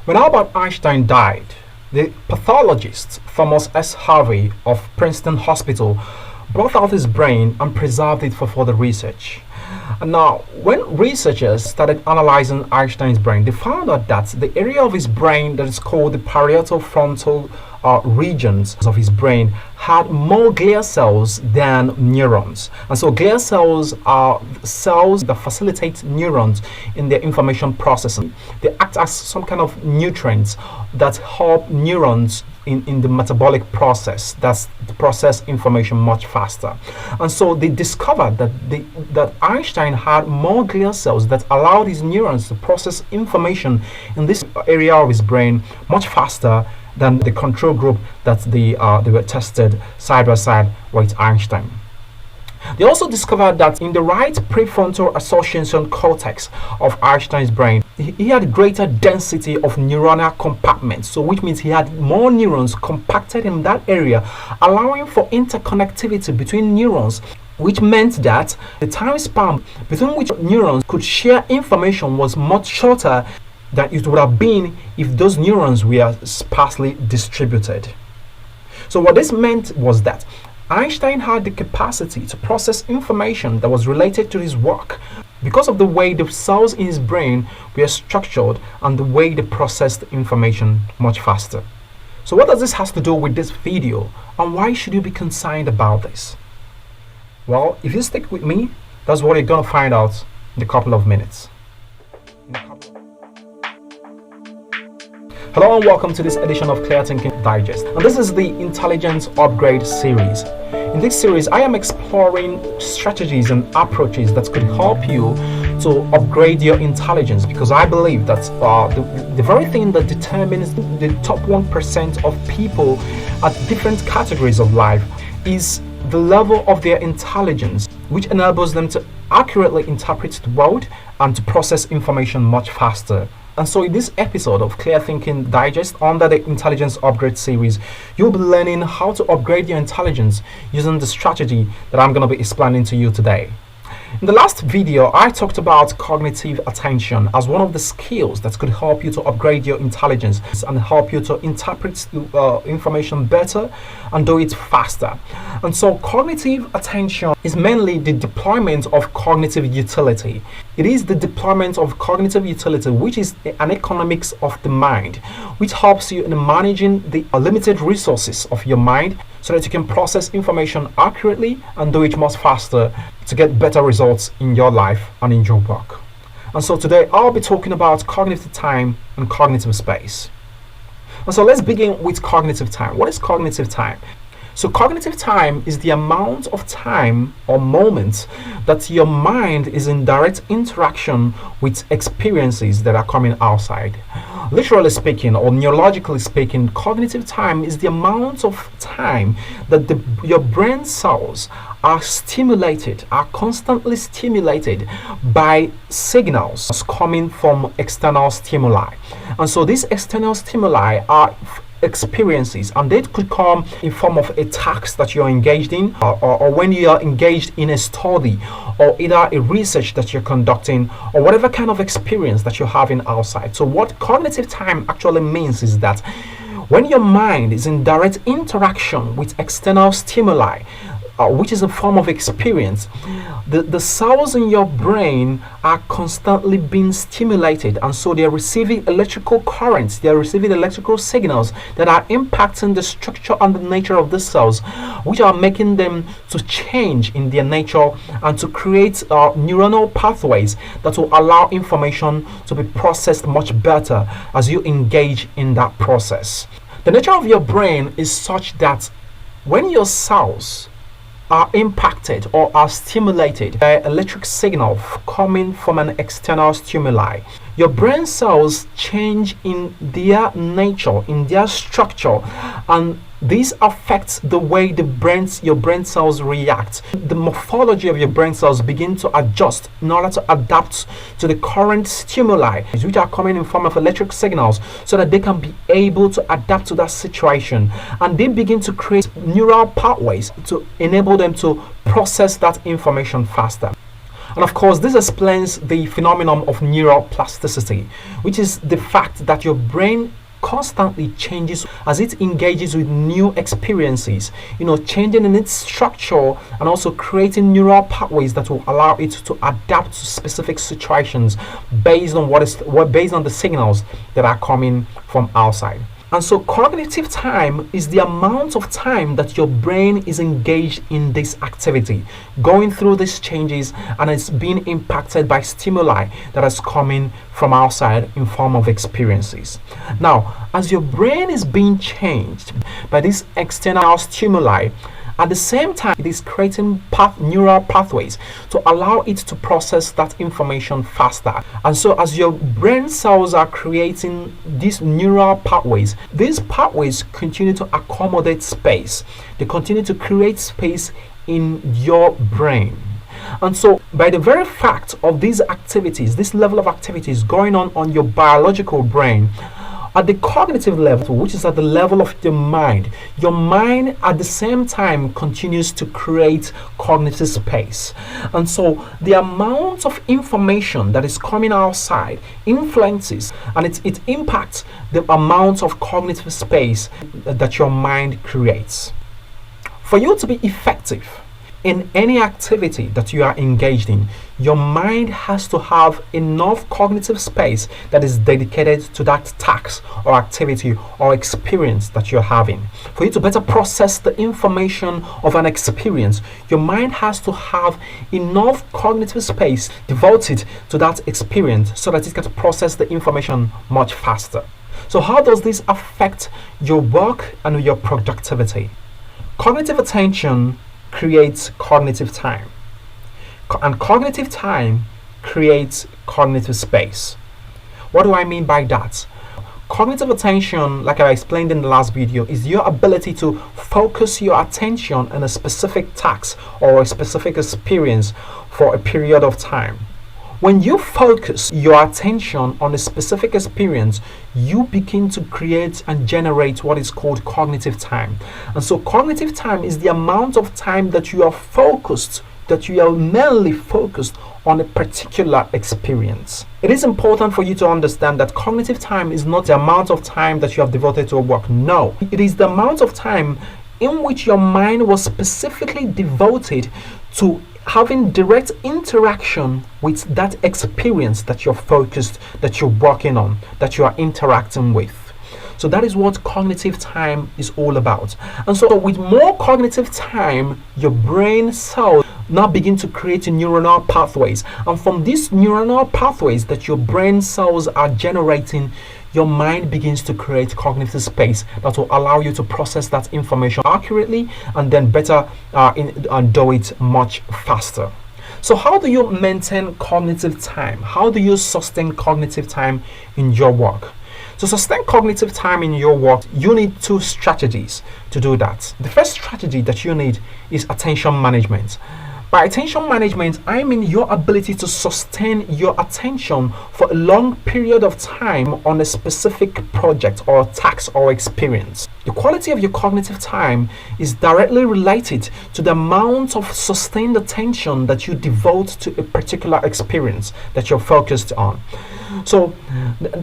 When Albert Einstein died, the pathologist Thomas S. Harvey of Princeton Hospital brought out his brain and preserved it for further research. And now, when researchers started analyzing Einstein's brain, they found out that the area of his brain that is called the parietal frontal regions of his brain had more glial cells than neurons. And so glial cells are cells that facilitate neurons in their information processing. They act as some kind of nutrients that help neurons in the metabolic process, that's to process information much faster. And so they discovered that Einstein had more glial cells that allowed his neurons to process information in this area of his brain much faster than the control group that they were tested side by side with Einstein. They also discovered that in the right prefrontal association cortex of Einstein's brain, he had greater density of neuronal compartments, so which means he had more neurons compacted in that area, allowing for interconnectivity between neurons, which meant that the time span between which neurons could share information was much shorter than it would have been if those neurons were sparsely distributed. So what this meant was that Einstein had the capacity to process information that was related to his work because of the way the cells in his brain were structured and the way they processed information much faster. So what does this have to do with this video, and why should you be concerned about this? Well, if you stick with me, that's what you're going to find out in a couple of minutes. Hello and welcome to this edition of Clear Thinking Digest, and this is the Intelligence Upgrade series. In this series, I am exploring strategies and approaches that could help you to upgrade your intelligence, because I believe that the very thing that determines the top 1% of people at different categories of life is the level of their intelligence, which enables them to accurately interpret the world and to process information much faster. And so in this episode of Clear Thinking Digest under the Intelligence Upgrade series, you'll be learning how to upgrade your intelligence using the strategy that I'm going to be explaining to you today. In the last video, I talked about cognitive attention as one of the skills that could help you to upgrade your intelligence and help you to interpret information better and do it faster. And so cognitive attention is mainly the deployment of cognitive utility. It is the deployment of cognitive utility, which is an economics of the mind, which helps you in managing the limited resources of your mind so that you can process information accurately and do it much faster to get better results in your life and in your work. And so today I'll be talking about cognitive time and cognitive space. And so let's begin with cognitive time. What is cognitive time? So cognitive time is the amount of time or moments that your mind is in direct interaction with experiences that are coming outside. Literally speaking, or neurologically speaking, cognitive time is the amount of time that your brain cells are stimulated, are constantly stimulated by signals coming from external stimuli. And so these external stimuli are experiences, and they could come in form of a task that you're engaged in, or when you are engaged in a study, or either a research that you're conducting, or whatever kind of experience that you're having outside. So what cognitive time actually means is that when your mind is in direct interaction with external stimuli, which is a form of experience, the cells in your brain are constantly being stimulated, and so they're receiving electrical currents, they're receiving electrical signals that are impacting the structure and the nature of the cells, which are making them to change in their nature and to create neuronal pathways that will allow information to be processed much better as you engage in that process. The nature of your brain is such that when your cells are impacted or are stimulated by electric signal coming from an external stimuli, your brain cells change in their nature, in their structure, and this affects the way your brain cells react. The morphology of your brain cells begin to adjust in order to adapt to the current stimuli, which are coming in form of electric signals, so that they can be able to adapt to that situation. And they begin to create neural pathways to enable them to process that information faster. And of course, this explains the phenomenon of neuroplasticity, which is the fact that your brain constantly changes as it engages with new experiences, changing in its structure and also creating neural pathways that will allow it to adapt to specific situations based on based on the signals that are coming from outside. And so cognitive time is the amount of time that your brain is engaged in this activity, going through these changes, and it's being impacted by stimuli that is coming from outside in form of experiences. Now, as your brain is being changed by these external stimuli, at the same time, it is creating neural pathways to allow it to process that information faster. And so as your brain cells are creating these neural pathways, these pathways continue to accommodate space. They continue to create space in your brain. And so by the very fact of these activities, this level of activities going on your biological brain, at the cognitive level, which is at the level of your mind at the same time continues to create cognitive space. And so the amount of information that is coming outside influences and it impacts the amount of cognitive space that your mind creates. For you to be effective in any activity that you are engaged in, your mind has to have enough cognitive space that is dedicated to that task or activity or experience that you're having. For you to better process the information of an experience, your mind has to have enough cognitive space devoted to that experience so that it can process the information much faster. So how does this affect your work and your productivity? Cognitive attention creates cognitive time, and cognitive time creates cognitive space. What do I mean by that? Cognitive attention, like I explained in the last video, is your ability to focus your attention on a specific task or a specific experience for a period of time. When you focus your attention on a specific experience, you begin to create and generate what is called cognitive time. And so cognitive time is the amount of time that you are focused, that you are mainly focused on a particular experience. It is important for you to understand that cognitive time is not the amount of time that you have devoted to a work. No, it is the amount of time in which your mind was specifically devoted to having direct interaction with that experience that you're focused, that you're working on, that you are interacting with. So that is what cognitive time is all about. And so with more cognitive time, your brain cells now begin to create neuronal pathways. And from these neuronal pathways that your brain cells are generating, your mind begins to create cognitive space that will allow you to process that information accurately and then better and do it much faster. So how do you maintain cognitive time? How do you sustain cognitive time in your work? To sustain cognitive time in your work, you need two strategies to do that. The first strategy that you need is attention management. By attention management, I mean your ability to sustain your attention for a long period of time on a specific project or task or experience. The quality of your cognitive time is directly related to the amount of sustained attention that you devote to a particular experience that you're focused on. So,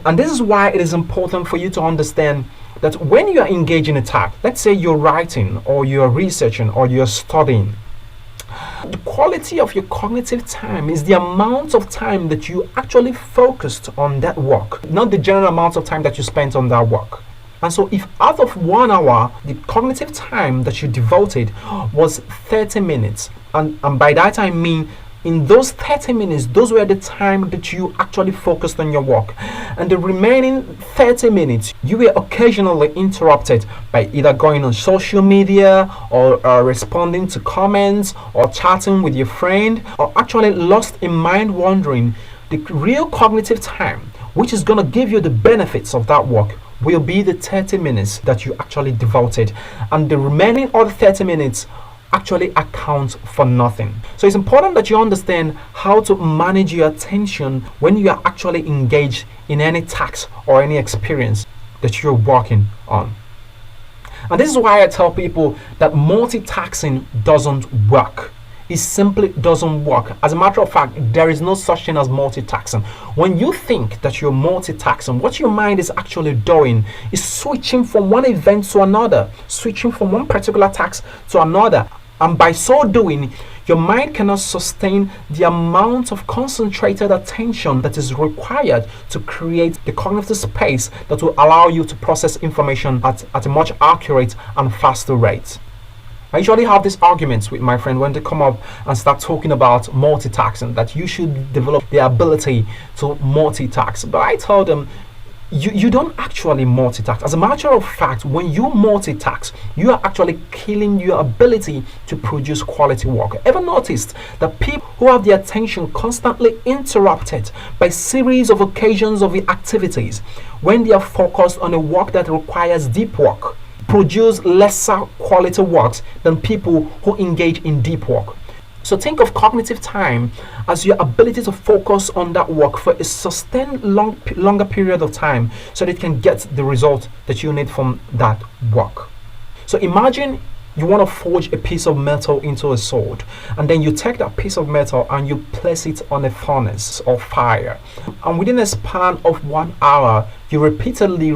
and this is why it is important for you to understand that when you are engaged in a task, let's say you're writing or you're researching or you're studying, the quality of your cognitive time is the amount of time that you actually focused on that work, not the general amount of time that you spent on that work. And so if out of 1 hour, the cognitive time that you devoted was 30 minutes, and by that I mean in those 30 minutes, those were the time that you actually focused on your work. And the remaining 30 minutes, you were occasionally interrupted by either going on social media or responding to comments or chatting with your friend, or actually lost in mind wandering. The real cognitive time, which is going to give you the benefits of that work, will be the 30 minutes that you actually devoted. And the remaining other 30 minutes actually account for nothing. So it's important that you understand how to manage your attention when you are actually engaged in any task or any experience that you're working on. And this is why I tell people that multitasking doesn't work. it simply doesn't work. As a matter of fact, there is no such thing as multitasking. When you think that you're multitasking, what your mind is actually doing is switching from one event to another, switching from one particular task to another. And by so doing, your mind cannot sustain the amount of concentrated attention that is required to create the cognitive space that will allow you to process information at a much accurate and faster rate. I usually have these arguments with my friend when they come up and start talking about multitasking, that you should develop the ability to multitask. But I tell them, you don't actually multitask. As a matter of fact, when you multitask, you are actually killing your ability to produce quality work. Ever noticed that people who have their attention constantly interrupted by series of occasions of activities, when they are focused on a work that requires deep work, produce lesser quality works than people who engage in deep work? So think of cognitive time as your ability to focus on that work for a sustained longer period of time so that it can get the result that you need from that work. So imagine you want to forge a piece of metal into a sword, and then you take that piece of metal and you place it on a furnace or fire, and within a span of 1 hour you repeatedly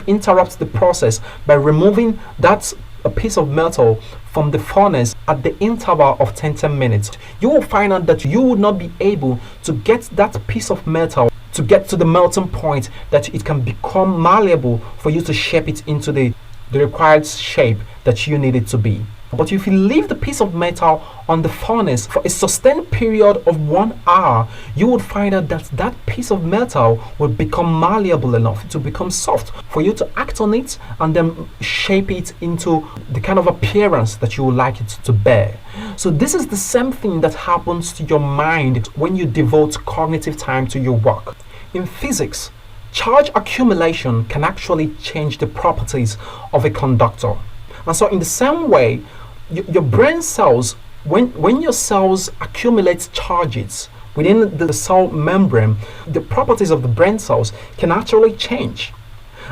interrupt the process by removing that a piece of metal from the furnace at the interval of 10 minutes. You will find out that you will not be able to get that piece of metal to get to the melting point that it can become malleable for you to shape it into the required shape that you need it to be. But if you leave the piece of metal on the furnace for a sustained period of 1 hour, you would find out that that piece of metal will become malleable enough to become soft for you to act on it and then shape it into the kind of appearance that you would like it to bear. So this is the same thing that happens to your mind when you devote cognitive time to your work. In physics, charge accumulation can actually change the properties of a conductor. And so in the same way, your brain cells, when your cells accumulate charges within the cell membrane, the properties of the brain cells can actually change.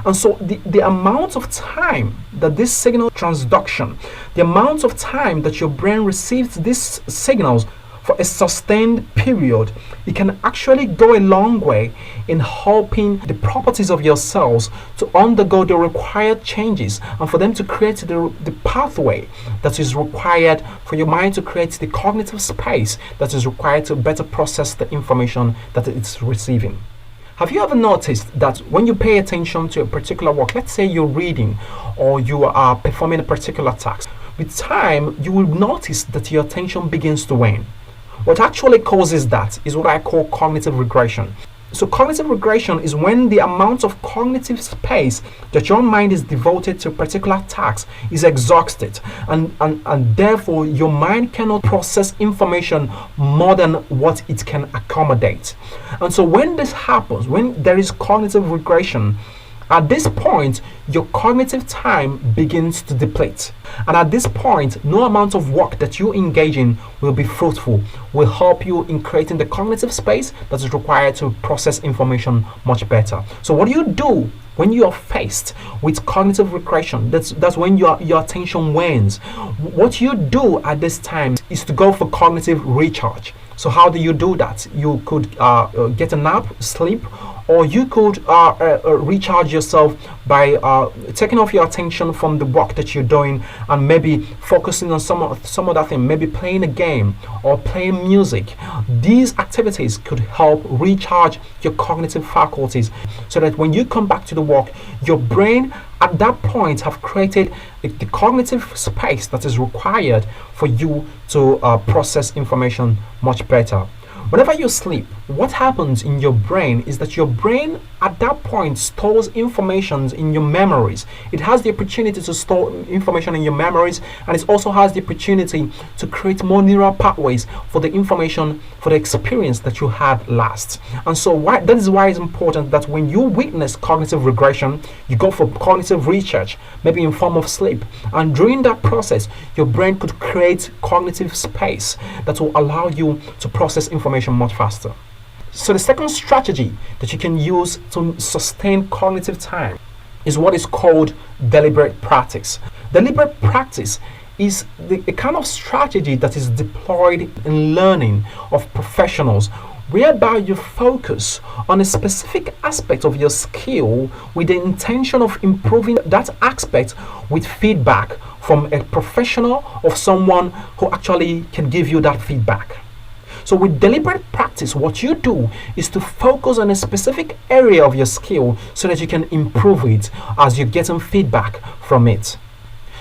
And so the amount of time that this signal transduction, the amount of time that your brain receives these signals for a sustained period, it can actually go a long way in helping the properties of your cells to undergo the required changes and for them to create the pathway that is required for your mind to create the cognitive space that is required to better process the information that it's receiving. Have you ever noticed that when you pay attention to a particular work, let's say you're reading or you are performing a particular task, with time you will notice that your attention begins to wane? What actually causes that is what I call cognitive regression. So cognitive regression is when the amount of cognitive space that your mind is devoted to a particular task is exhausted, and therefore your mind cannot process information more than what it can accommodate. And so when this happens, when there is cognitive regression, at this point, your cognitive time begins to deplete. And at this point, no amount of work that you engage in will be fruitful, will help you in creating the cognitive space that is required to process information much better. So what do you do when you are faced with cognitive regression? That's when your attention wanes. What you do at this time is to go for cognitive recharge. So how do you do that? You could get a nap, sleep, or you could recharge yourself by taking off your attention from the work that you're doing and maybe focusing on some other thing, maybe playing a game or playing music. These activities could help recharge your cognitive faculties so that when you come back to the work, your brain at that point have created the cognitive space that is required for you to process information much better. Whenever you sleep, what happens in your brain is that your brain at that point stores information in your memories. It has the opportunity to store information in your memories, and it also has the opportunity to create more neural pathways for the information, for the experience that you had last. And so that is why it's important that when you witness cognitive regression, you go for cognitive research, maybe in form of sleep. And during that process, your brain could create cognitive space that will allow you to process information much faster. So the second strategy that you can use to sustain cognitive time is what is called deliberate practice. Deliberate practice is the kind of strategy that is deployed in learning of professionals, whereby you focus on a specific aspect of your skill with the intention of improving that aspect with feedback from a professional or someone who actually can give you that feedback. So with deliberate practice, what you do is to focus on a specific area of your skill so that you can improve it as you're getting feedback from it.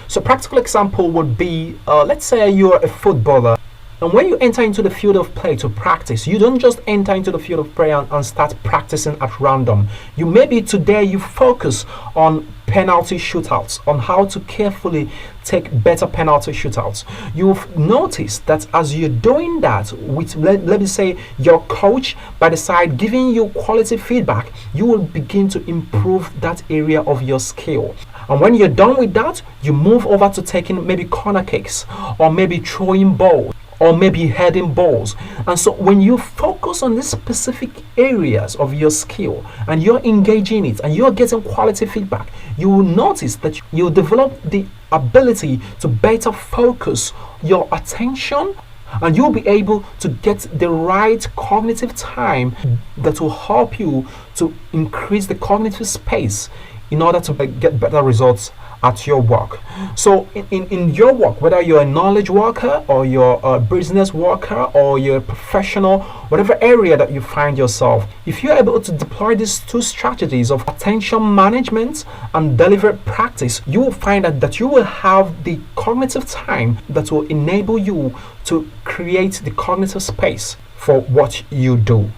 So practical example would be, let's say you're a footballer. And when you enter into the field of play to practice, you don't just enter into the field of play and start practicing at random. You maybe today you focus on penalty shootouts, on how to carefully take better penalty shootouts. You've noticed that as you're doing that with, let me say, your coach by the side giving you quality feedback, you will begin to improve that area of your skill. And when you're done with that, you move over to taking maybe corner kicks or maybe throwing balls, or maybe heading balls. And so when you focus on these specific areas of your skill and you're engaging it and you're getting quality feedback, you will notice that you develop the ability to better focus your attention, and you'll be able to get the right cognitive time that will help you to increase the cognitive space in order to get better results at your work. So in your work, whether you're a knowledge worker or you're a business worker or you're a professional, whatever area that you find yourself, if you're able to deploy these two strategies of attention management and deliberate practice, you will find that you will have the cognitive time that will enable you to create the cognitive space for what you do.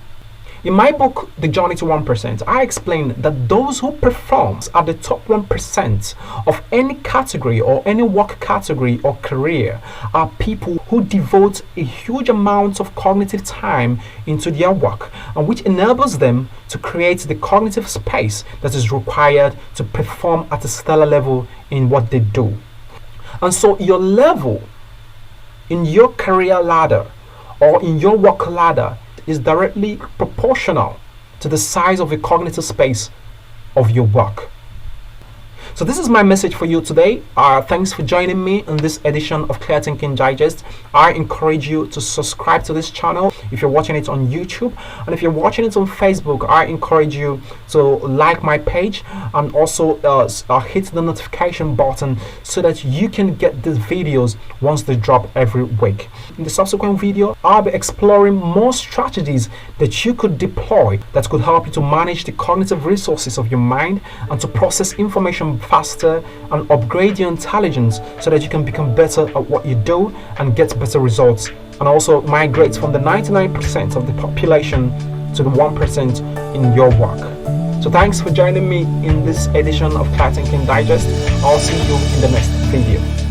In my book, The Journey to 1%, I explain that those who perform at the top 1% of any category or any work category or career are people who devote a huge amount of cognitive time into their work, and which enables them to create the cognitive space that is required to perform at a stellar level in what they do. And so your level in your career ladder or in your work ladder is directly proportional to the size of the cognitive space of your work. So this is my message for you today. Thanks for joining me in this edition of Clear Thinking Digest. I encourage you to subscribe to this channel if you're watching it on YouTube, and if you're watching it on Facebook, I encourage you to like my page and also hit the notification button so that you can get these videos once they drop every week. In the subsequent video, I'll be exploring more strategies that you could deploy that could help you to manage the cognitive resources of your mind and to process information faster and upgrade your intelligence so that you can become better at what you do and get better results, and also migrate from the 99% of the population to the 1% in your work. So thanks for joining me in this edition of Clear Thinking Digest. I'll see you in the next video.